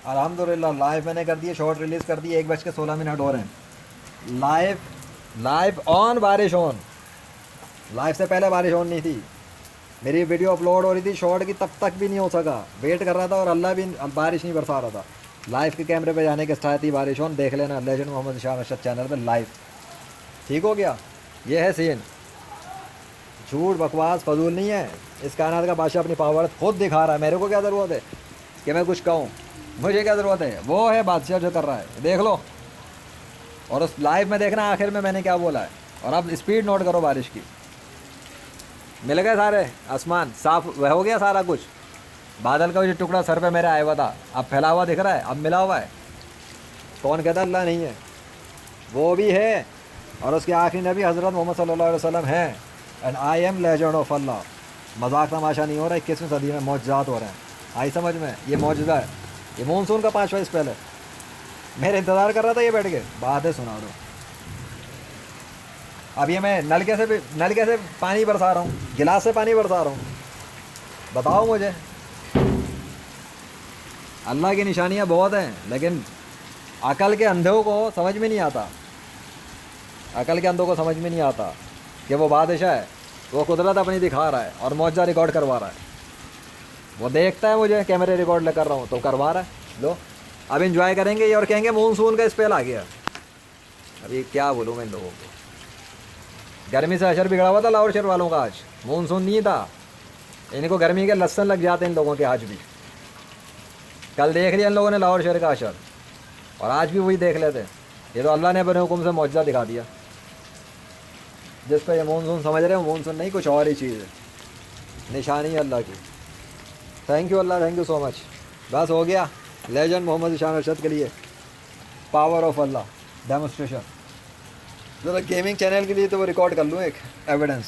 अल्हम्दुलिल्लाह लाइव मैंने कर दिए, शॉर्ट रिलीज़ कर दिए, 1:16 हो रहे हैं। लाइव लाइव ऑन, बारिश ऑन। लाइव से पहले बारिश ऑन नहीं थी। मेरी वीडियो अपलोड हो रही थी शॉर्ट की, तब तक भी नहीं हो सका, वेट कर रहा था और अल्लाह भी बारिश नहीं बरसा रहा था। लाइव के कैमरे पे जाने के स्टार्ट थी बारिश ऑन, देख लेना लेजेंड मोहम्मद शाह अरशद चैनल पे लाइव। ठीक हो गया, ये है सीन। झूठ बकवास फजूल नहीं है। इस कायनात का बादशाह अपनी पावर खुद दिखा रहा है, मेरे को क्या ज़रूरत है कि मैं कुछ कहूँ, मुझे क्या ज़रूरत है, वो है बादशाह जो कर रहा है, देख लो। और उस लाइव में देखना आखिर में मैंने क्या बोला है। और अब स्पीड नोट करो बारिश की। मिल गए सारे, आसमान साफ वह हो गया सारा कुछ। बादल का जो टुकड़ा सर पे मेरे आया हुआ था, अब फैला हुआ दिख रहा है, अब मिला हुआ है। कौन कहता अल्लाह नहीं है, वो भी है। और उसके आखिरी नबी हज़रत मोहम्मद सल्लल्लाहु अलैहि वसल्लम हैं। And I am legend of अल्लाह। मजाक तमाशा नहीं हो रहा है, 21वीं सदी में मौजज़ात हो रहे हैं। आई समझ में, ये मौजूदा है। ये मानसून का 5वां स्पेल है। मेरे इंतज़ार कर रहा था ये बैठ के, बातें सुना दो। अब ये मैं नल कैसे पानी बरसा रहा हूँ, गिलास से पानी बरसा रहा हूँ, बताओ मुझे। अल्लाह की निशानियाँ बहुत हैं, लेकिन अकल के अंधों को समझ में नहीं आता। अकल के अंधों को समझ में नहीं आता कि वो बादशाह है, वो कुदरत अपनी दिखा रहा है और मौजा रिकॉर्ड करवा रहा है। वो देखता है मुझे कैमरे रिकॉर्ड कर रहा हूँ तो करवा रहा है। लो अब इंजॉय करेंगे ये, और कहेंगे मानसून का स्पेल आ गया। अभी क्या बोलूँ मैं इन लोगों को। गर्मी से अशर बिगड़ा हुआ था लाहौर शहर वालों का, आज मानसून नहीं था। इनको गर्मी के लसन लग जाते हैं इन लोगों के आज भी। कल देख लिया इन लोगों ने लाहौर शहर का अशर, और आज भी वही देख लेते। ये तो अल्लाह ने अपने हुक्म से मौजज़ा दिखा दिया। जिसको ये मानसून समझ रहे हो, मानसून नहीं कुछ और ही चीज़ है, निशानी है अल्लाह की। Thank you Allah, thank you so much. बस हो गया लेजेंड मोहम्मद शाह अरशद के लिए पावर ऑफ अल्लाह डेमोस्ट्रेशन। ज़रा गेमिंग चैनल के लिए तो वो रिकॉर्ड कर लूँ एक एविडेंस।